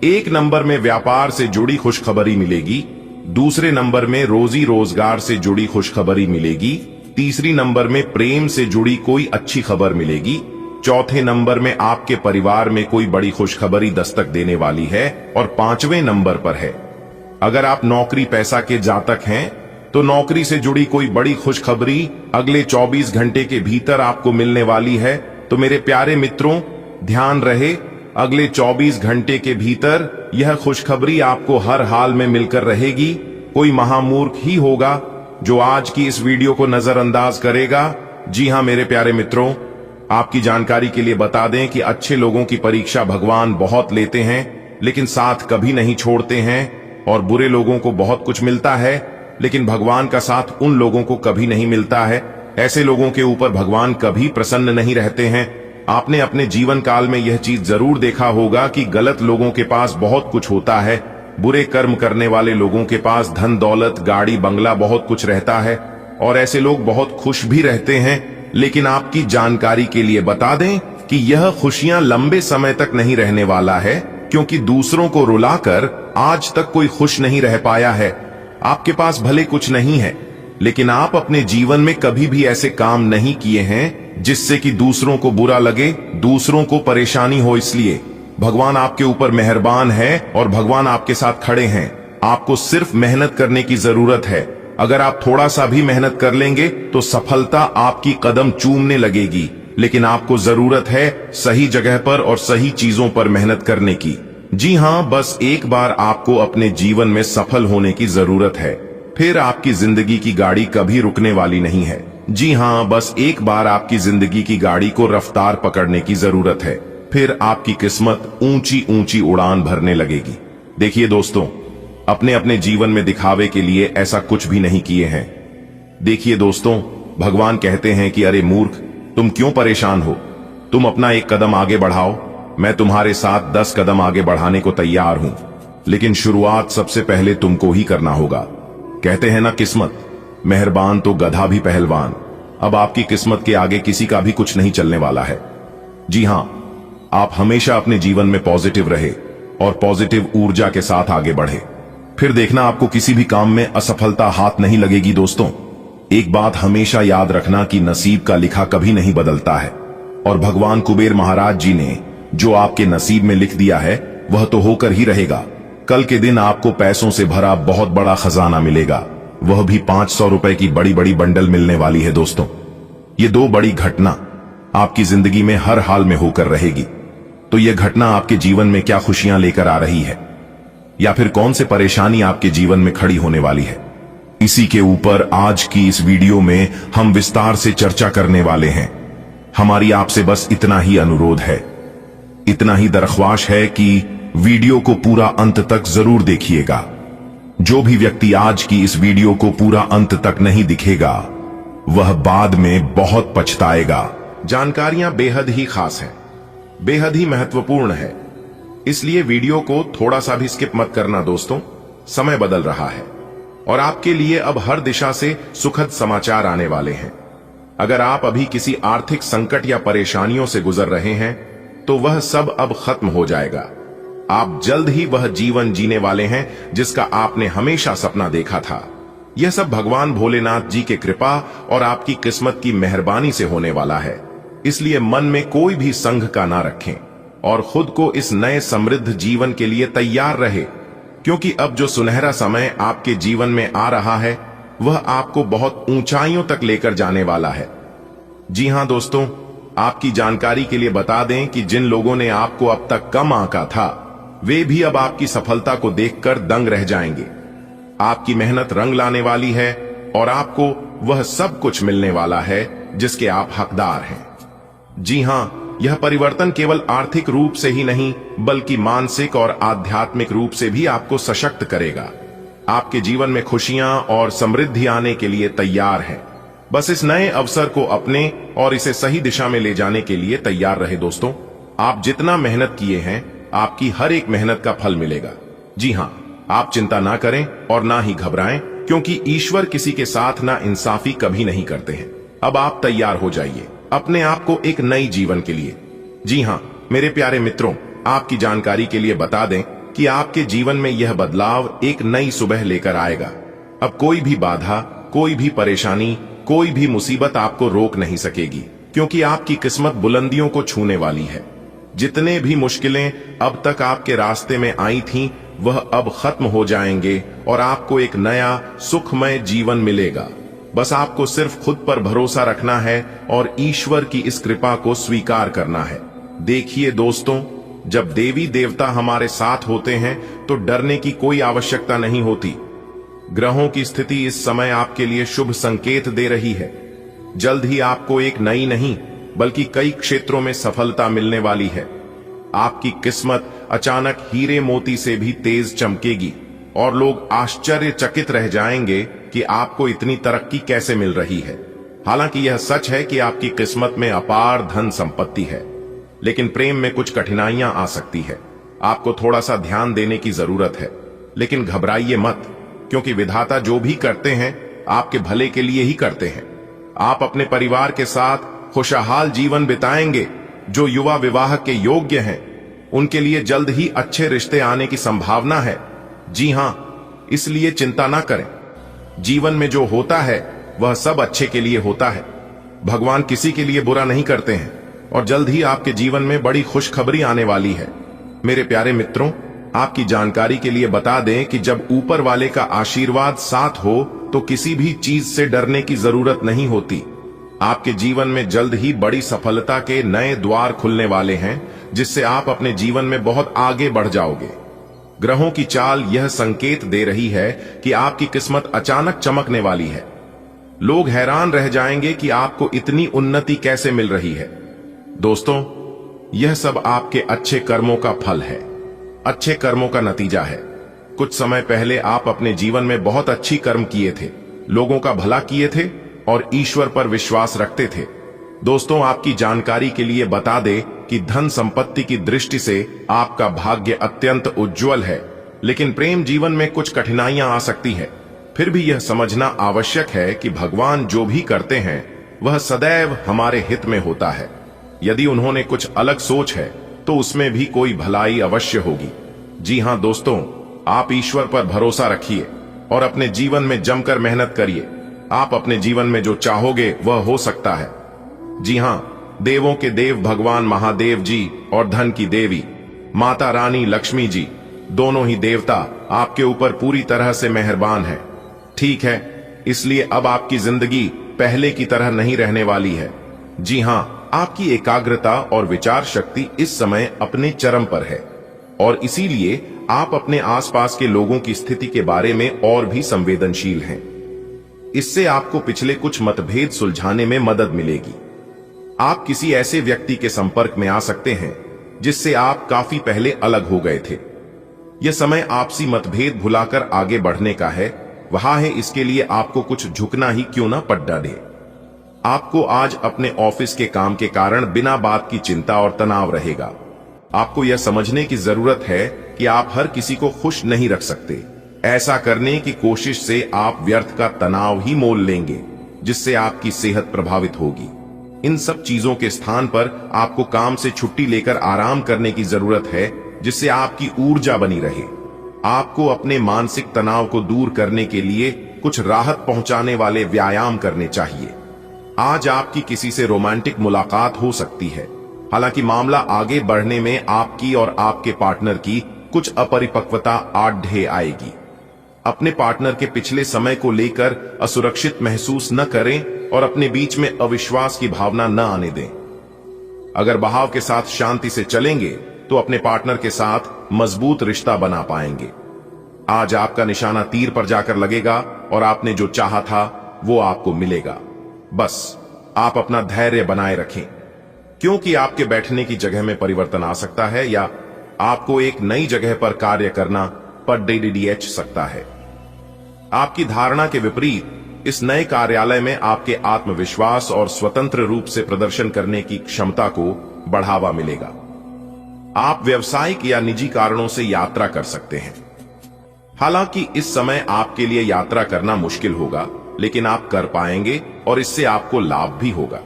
1 नंबर में व्यापार से जुड़ी खुशखबरी मिलेगी, दूसरे नंबर में रोजी रोजगार से जुड़ी खुशखबरी मिलेगी, तीसरी नंबर में प्रेम से जुड़ी कोई अच्छी खबर मिलेगी, चौथे नंबर में आपके परिवार में कोई बड़ी खुशखबरी दस्तक देने वाली है और 5वें नंबर पर है, अगर आप नौकरी पैसा के जातक हैं तो नौकरी से जुड़ी कोई बड़ी खुशखबरी अगले 24 घंटे के भीतर आपको मिलने वाली है। तो मेरे प्यारे मित्रों, ध्यान रहे, अगले 24 घंटे के भीतर यह खुशखबरी आपको हर हाल में मिलकर रहेगी। कोई महामूर्ख ही होगा जो आज की इस वीडियो को नजरअंदाज करेगा। जी हां मेरे प्यारे मित्रों, आपकी जानकारी के लिए बता दें कि अच्छे लोगों की परीक्षा भगवान बहुत लेते हैं, लेकिन साथ कभी नहीं छोड़ते हैं, और बुरे लोगों को बहुत कुछ मिलता है, लेकिन भगवान का साथ उन लोगों को कभी नहीं मिलता है। ऐसे लोगों के ऊपर भगवान कभी प्रसन्न नहीं रहते हैं। आपने अपने जीवन काल में यह चीज जरूर देखा होगा कि गलत लोगों के पास बहुत कुछ होता है, बुरे कर्म करने वाले लोगों के पास धन दौलत गाड़ी बंगला बहुत कुछ रहता है, और ऐसे लोग बहुत खुश भी रहते हैं। लेकिन आपकी जानकारी के लिए बता दें कि यह खुशियां लंबे समय तक नहीं रहने वाला है, क्योंकि दूसरों को रुलाकर आज तक कोई खुश नहीं रह पाया है। आपके पास भले कुछ नहीं है, लेकिन आप अपने जीवन में कभी भी ऐसे काम नहीं किए हैं जिससे कि दूसरों को बुरा लगे, दूसरों को परेशानी हो। इसलिए भगवान आपके ऊपर मेहरबान है और भगवान आपके साथ खड़े हैं। आपको सिर्फ मेहनत करने की जरूरत है। अगर आप थोड़ा सा भी मेहनत कर लेंगे तो सफलता आपकी कदम चूमने लगेगी, लेकिन आपको जरूरत है सही जगह पर और सही चीजों पर मेहनत करने की। जी हां, बस एक बार आपको अपने जीवन में सफल होने की जरूरत है, फिर आपकी जिंदगी की गाड़ी कभी रुकने वाली नहीं है। जी हां, बस एक बार आपकी जिंदगी की गाड़ी को रफ्तार पकड़ने की जरूरत है, फिर आपकी किस्मत ऊंची ऊंची उड़ान भरने लगेगी। देखिए दोस्तों, अपने अपने जीवन में दिखावे के लिए ऐसा कुछ भी नहीं किए हैं। देखिए दोस्तों, भगवान कहते हैं कि अरे मूर्ख, तुम क्यों परेशान हो, तुम अपना एक कदम आगे बढ़ाओ, मैं तुम्हारे साथ 10 कदम आगे बढ़ाने को तैयार हूं, लेकिन शुरुआत सबसे पहले तुमको ही करना होगा। कहते हैं ना, किस्मत मेहरबान तो गधा भी पहलवान। अब आपकी किस्मत के आगे किसी का भी कुछ नहीं चलने वाला है। जी हां, आप हमेशा अपने जीवन में पॉजिटिव रहे और पॉजिटिव ऊर्जा के साथ आगे बढ़े, फिर देखना आपको किसी भी काम में असफलता हाथ नहीं लगेगी। दोस्तों, एक बात हमेशा याद रखना कि नसीब का लिखा कभी नहीं बदलता है, और भगवान कुबेर महाराज जी ने जो आपके नसीब में लिख दिया है वह तो होकर ही रहेगा। कल के दिन आपको पैसों से भरा बहुत बड़ा खजाना मिलेगा, वह भी 500 रुपए की बड़ी बड़ी बंडल मिलने वाली है। दोस्तों, ये 2 बड़ी घटना आपकी जिंदगी में हर हाल में होकर रहेगी। तो यह घटना आपके जीवन में क्या खुशियां लेकर आ रही है, या फिर कौन से परेशानी आपके जीवन में खड़ी होने वाली है, इसी के ऊपर आज की इस वीडियो में हम विस्तार से चर्चा करने वाले हैं। हमारी आपसे बस इतना ही अनुरोध है, इतना ही दरख्वास्त है कि वीडियो को पूरा अंत तक जरूर देखिएगा। जो भी व्यक्ति आज की इस वीडियो को पूरा अंत तक नहीं दिखेगा वह बाद में बहुत पछताएगा। जानकारियां बेहद ही खास हैं, बेहद ही महत्वपूर्ण है, इसलिए वीडियो को थोड़ा सा भी स्किप मत करना। दोस्तों, समय बदल रहा है और आपके लिए अब हर दिशा से सुखद समाचार आने वाले हैं। अगर आप अभी किसी आर्थिक संकट या परेशानियों से गुजर रहे हैं तो वह सब अब खत्म हो जाएगा। आप जल्द ही वह जीवन जीने वाले हैं जिसका आपने हमेशा सपना देखा था। यह सब भगवान भोलेनाथ जी के कृपा और आपकी किस्मत की मेहरबानी से होने वाला है। इसलिए मन में कोई भी संघ का ना रखें और खुद को इस नए समृद्ध जीवन के लिए तैयार रहे, क्योंकि अब जो सुनहरा समय आपके जीवन में आ रहा है वह आपको बहुत ऊंचाइयों तक लेकर जाने वाला है। जी हां दोस्तों, आपकी जानकारी के लिए बता दें कि जिन लोगों ने आपको अब तक कम आंका था वे भी अब आपकी सफलता को देखकर दंग रह जाएंगे। आपकी मेहनत रंग लाने वाली है और आपको वह सब कुछ मिलने वाला है जिसके आप हकदार हैं। जी हां, यह परिवर्तन केवल आर्थिक रूप से ही नहीं बल्कि मानसिक और आध्यात्मिक रूप से भी आपको सशक्त करेगा। आपके जीवन में खुशियां और समृद्धि आने के लिए तैयार है। बस इस नए अवसर को अपने और इसे सही दिशा में ले जाने के लिए तैयार रहे। दोस्तों, आप जितना मेहनत किए हैं, आपकी हर एक मेहनत का फल मिलेगा। जी हां, आप चिंता ना करें और ना ही घबराएं, क्योंकि ईश्वर किसी के साथ ना इंसाफी कभी नहीं करते हैं। अब आप तैयार हो जाइए अपने आप को एक नई जीवन के लिए। जी हां मेरे प्यारे मित्रों, आपकी जानकारी के लिए बता दें कि आपके जीवन में यह बदलाव एक नई सुबह लेकर आएगा। अब कोई भी बाधा, कोई भी परेशानी, कोई भी मुसीबत आपको रोक नहीं सकेगी, क्योंकि आपकी किस्मत बुलंदियों को छूने वाली है। जितने भी मुश्किलें अब तक आपके रास्ते में आई थीं, वह अब खत्म हो जाएंगे और आपको एक नया सुखमय जीवन मिलेगा। बस आपको सिर्फ खुद पर भरोसा रखना है और ईश्वर की इस कृपा को स्वीकार करना है। देखिए दोस्तों, जब देवी देवता हमारे साथ होते हैं तो डरने की कोई आवश्यकता नहीं होती। ग्रहों की स्थिति इस समय आपके लिए शुभ संकेत दे रही है। जल्द ही आपको एक नई नहीं बल्कि कई क्षेत्रों में सफलता मिलने वाली है। आपकी किस्मत अचानक हीरे मोती से भी तेज चमकेगी और लोग आश्चर्यचकित रह जाएंगे कि आपको इतनी तरक्की कैसे मिल रही है। हालांकि यह सच है कि आपकी किस्मत में अपार धन संपत्ति है, लेकिन प्रेम में कुछ कठिनाइयां आ सकती है। आपको थोड़ा सा ध्यान देने की जरूरत है, लेकिन घबराइए मत, क्योंकि विधाता जो भी करते हैं आपके भले के लिए ही करते हैं। आप अपने परिवार के साथ खुशहाल जीवन बिताएंगे। जो युवा विवाह के योग्य हैं, उनके लिए जल्द ही अच्छे रिश्ते आने की संभावना है। जी हां, इसलिए चिंता ना करें। जीवन में जो होता है वह सब अच्छे के लिए होता है। भगवान किसी के लिए बुरा नहीं करते हैं और जल्द ही आपके जीवन में बड़ी खुशखबरी आने वाली है। मेरे प्यारे मित्रों, आपकी जानकारी के लिए बता दें कि जब ऊपर वाले का आशीर्वाद साथ हो तो किसी भी चीज से डरने की जरूरत नहीं होती। आपके जीवन में जल्द ही बड़ी सफलता के नए द्वार खुलने वाले हैं, जिससे आप अपने जीवन में बहुत आगे बढ़ जाओगे। ग्रहों की चाल यह संकेत दे रही है कि आपकी किस्मत अचानक चमकने वाली है। लोग हैरान रह जाएंगे कि आपको इतनी उन्नति कैसे मिल रही है। दोस्तों, यह सब आपके अच्छे कर्मों का फल है, अच्छे कर्मों का नतीजा है। कुछ समय पहले आप अपने जीवन में बहुत अच्छी कर्म किए थे, लोगों का भला किए थे और ईश्वर पर विश्वास रखते थे। दोस्तों, आपकी जानकारी के लिए बता दें कि धन संपत्ति की दृष्टि से आपका भाग्य अत्यंत उज्जवल है, लेकिन प्रेम जीवन में कुछ कठिनाइयां आ सकती है। फिर भी यह समझना आवश्यक है कि भगवान जो भी करते हैं वह सदैव हमारे हित में होता है। यदि उन्होंने कुछ अलग सोच है तो उसमें भी कोई भलाई अवश्य होगी। जी हां दोस्तों, आप ईश्वर पर भरोसा रखिए और अपने जीवन में जमकर मेहनत करिए। आप अपने जीवन में जो चाहोगे वह हो सकता है। जी हां, देवों के देव भगवान महादेव जी और धन की देवी माता रानी लक्ष्मी जी, दोनों ही देवता आपके ऊपर पूरी तरह से मेहरबान हैं। ठीक है, इसलिए अब आपकी जिंदगी पहले की तरह नहीं रहने वाली है। जी हां, आपकी एकाग्रता और विचार शक्ति इस समय अपने चरम पर है और इसीलिए आप अपने आसपास के लोगों की स्थिति के बारे में और भी संवेदनशील हैं। इससे आपको पिछले कुछ मतभेद सुलझाने में मदद मिलेगी। आप किसी ऐसे व्यक्ति के संपर्क में आ सकते हैं जिससे आप काफी पहले अलग हो गए थे। यह समय आपसी मतभेद भुलाकर आगे बढ़ने का है। वहां है, इसके लिए आपको कुछ झुकना ही क्यों ना पड़ डाले। आपको आज अपने ऑफिस के काम के कारण बिना बात की चिंता और तनाव रहेगा। आपको यह समझने की जरूरत है कि आप हर किसी को खुश नहीं रख सकते। ऐसा करने की कोशिश से आप व्यर्थ का तनाव ही मोल लेंगे, जिससे आपकी सेहत प्रभावित होगी। इन सब चीजों के स्थान पर आपको काम से छुट्टी लेकर आराम करने की जरूरत है, जिससे आपकी ऊर्जा बनी रहे। आपको अपने मानसिक तनाव को दूर करने के लिए कुछ राहत पहुंचाने वाले व्यायाम करने चाहिए। आज आपकी किसी से रोमांटिक मुलाकात हो सकती है। हालांकि मामला आगे बढ़ने में आपकी और आपके पार्टनर की कुछ अपरिपक्वता आढ़े आएगी। अपने पार्टनर के पिछले समय को लेकर असुरक्षित महसूस न करें और अपने बीच में अविश्वास की भावना न आने दें। अगर बहाव के साथ शांति से चलेंगे तो अपने पार्टनर के साथ मजबूत रिश्ता बना पाएंगे। आज आपका निशाना तीर पर जाकर लगेगा और आपने जो चाहा था वो आपको मिलेगा। बस आप अपना धैर्य बनाए रखें, क्योंकि आपके बैठने की जगह में परिवर्तन आ सकता है या आपको एक नई जगह पर कार्य करना पड़ सकता है। आपकी धारणा के विपरीत इस नए कार्यालय में आपके आत्मविश्वास और स्वतंत्र रूप से प्रदर्शन करने की क्षमता को बढ़ावा मिलेगा। आप व्यवसायिक या निजी कारणों से यात्रा कर सकते हैं। हालांकि इस समय आपके लिए यात्रा करना मुश्किल होगा, लेकिन आप कर पाएंगे और इससे आपको लाभ भी होगा।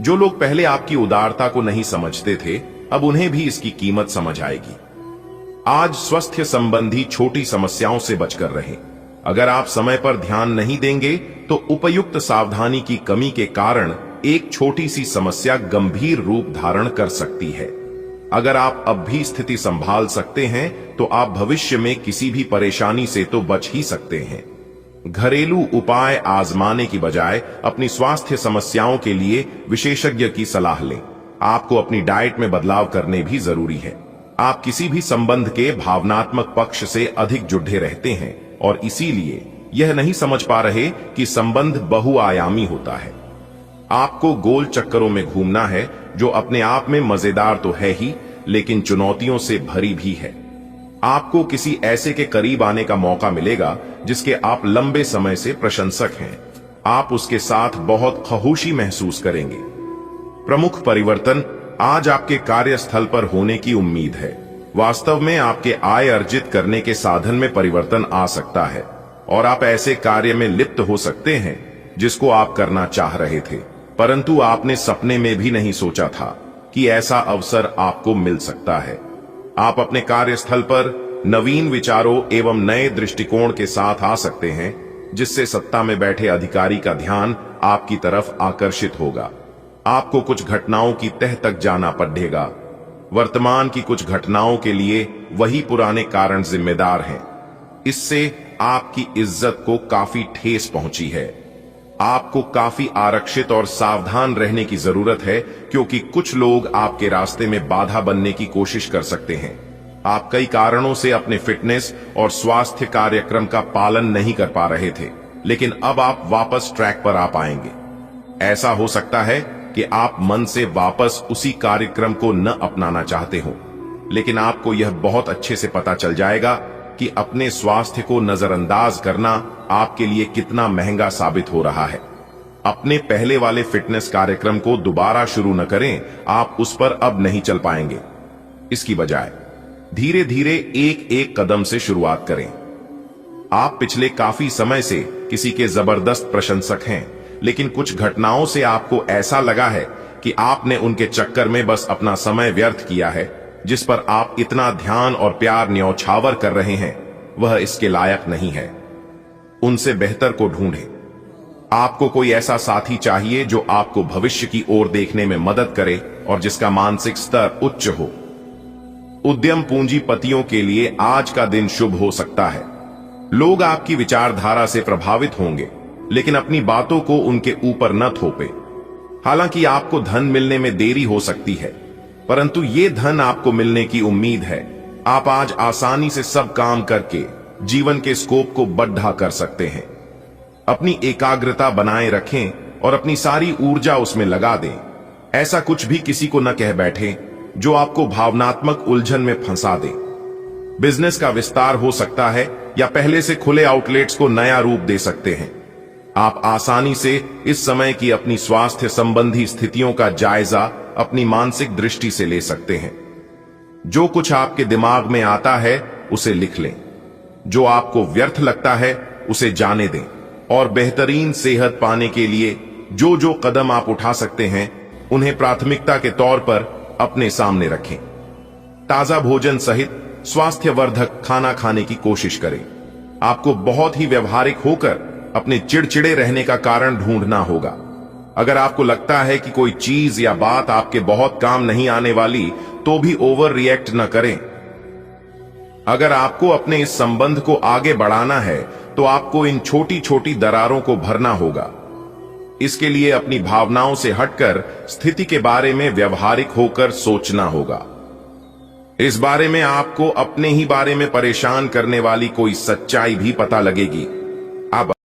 जो लोग पहले आपकी उदारता को नहीं समझते थे, अब उन्हें भी इसकी कीमत समझ आएगी। आज स्वास्थ्य संबंधी छोटी समस्याओं से बचकर रहें। अगर आप समय पर ध्यान नहीं देंगे तो उपयुक्त सावधानी की कमी के कारण एक छोटी सी समस्या गंभीर रूप धारण कर सकती है। अगर आप अब भी स्थिति संभाल सकते हैं तो आप भविष्य में किसी भी परेशानी से तो बच ही सकते हैं। घरेलू उपाय आजमाने की बजाय अपनी स्वास्थ्य समस्याओं के लिए विशेषज्ञ की सलाह लें। आपको अपनी डाइट में बदलाव करने भी जरूरी है। आप किसी भी संबंध के भावनात्मक पक्ष से अधिक जुड़े रहते हैं और इसीलिए यह नहीं समझ पा रहे कि संबंध बहुआयामी होता है। आपको गोल चक्करों में घूमना है, जो अपने आप में मजेदार तो है ही, लेकिन चुनौतियों से भरी भी है। आपको किसी ऐसे के करीब आने का मौका मिलेगा जिसके आप लंबे समय से प्रशंसक हैं। आप उसके साथ बहुत खुशी महसूस करेंगे। प्रमुख परिवर्तन आज आपके कार्यस्थल पर होने की उम्मीद है। वास्तव में आपके आय अर्जित करने के साधन में परिवर्तन आ सकता है और आप ऐसे कार्य में लिप्त हो सकते हैं जिसको आप करना चाह रहे थे, परंतु आपने सपने में भी नहीं सोचा था कि ऐसा अवसर आपको मिल सकता है। आप अपने कार्यस्थल पर नवीन विचारों एवं नए दृष्टिकोण के साथ आ सकते हैं, जिससे सत्ता में बैठे अधिकारी का ध्यान आपकी तरफ आकर्षित होगा। आपको कुछ घटनाओं की तह तक जाना पड़ेगा। वर्तमान की कुछ घटनाओं के लिए वही पुराने कारण जिम्मेदार हैं। इससे आपकी इज्जत को काफी ठेस पहुंची है। आपको काफी आरक्षित और सावधान रहने की जरूरत है, क्योंकि कुछ लोग आपके रास्ते में बाधा बनने की कोशिश कर सकते हैं। आप कई कारणों से अपने फिटनेस और स्वास्थ्य कार्यक्रम का पालन नहीं कर पा रहे थे, लेकिन अब आप वापस ट्रैक पर आ पाएंगे। ऐसा हो सकता है कि आप मन से वापस उसी कार्यक्रम को न अपनाना चाहते हो, लेकिन आपको यह बहुत अच्छे से पता चल जाएगा कि अपने स्वास्थ्य को नजरअंदाज करना आपके लिए कितना महंगा साबित हो रहा है। अपने पहले वाले फिटनेस कार्यक्रम को दोबारा शुरू न करें, आप उस पर अब नहीं चल पाएंगे। इसकी बजाय धीरे धीरे एक एक कदम से शुरुआत करें। आप पिछले काफी समय से किसी के जबरदस्त प्रशंसक हैं, लेकिन कुछ घटनाओं से आपको ऐसा लगा है कि आपने उनके चक्कर में बस अपना समय व्यर्थ किया है। जिस पर आप इतना ध्यान और प्यार न्यौछावर कर रहे हैं, वह इसके लायक नहीं है। उनसे बेहतर को ढूंढें। आपको कोई ऐसा साथी चाहिए जो आपको भविष्य की ओर देखने में मदद करे और जिसका मानसिक स्तर उच्च हो। उद्यम पूंजीपतियों के लिए आज का दिन शुभ हो सकता है। लोग आपकी विचारधारा से प्रभावित होंगे, लेकिन अपनी बातों को उनके ऊपर न थोपे। हालांकि आपको धन मिलने में देरी हो सकती है, परंतु ये धन आपको मिलने की उम्मीद है। आप आज आसानी से सब काम करके जीवन के स्कोप को बढ़ा कर सकते हैं। अपनी एकाग्रता बनाए रखें और अपनी सारी ऊर्जा उसमें लगा दें। ऐसा कुछ भी किसी को न कह बैठे जो आपको भावनात्मक उलझन में फंसा दे। बिजनेस का विस्तार हो सकता है या पहले से खुले आउटलेट्स को नया रूप दे सकते हैं। आप आसानी से इस समय की अपनी स्वास्थ्य संबंधी स्थितियों का जायजा अपनी मानसिक दृष्टि से ले सकते हैं। जो कुछ आपके दिमाग में आता है उसे लिख लें। जो आपको व्यर्थ लगता है उसे जाने दें और बेहतरीन सेहत पाने के लिए जो जो कदम आप उठा सकते हैं उन्हें प्राथमिकता के तौर पर अपने सामने रखें। ताजा भोजन सहित स्वास्थ्यवर्धक खाना खाने की कोशिश करें। आपको बहुत ही व्यवहारिक होकर अपने चिड़चिड़े रहने का कारण ढूंढना होगा। अगर आपको लगता है कि कोई चीज या बात आपके बहुत काम नहीं आने वाली, तो भी ओवर रिएक्ट न करें। अगर आपको अपने इस संबंध को आगे बढ़ाना है तो आपको इन छोटी छोटी दरारों को भरना होगा। इसके लिए अपनी भावनाओं से हटकर स्थिति के बारे में व्यवहारिक होकर सोचना होगा। इस बारे में आपको अपने ही बारे में परेशान करने वाली कोई सच्चाई भी पता लगेगी।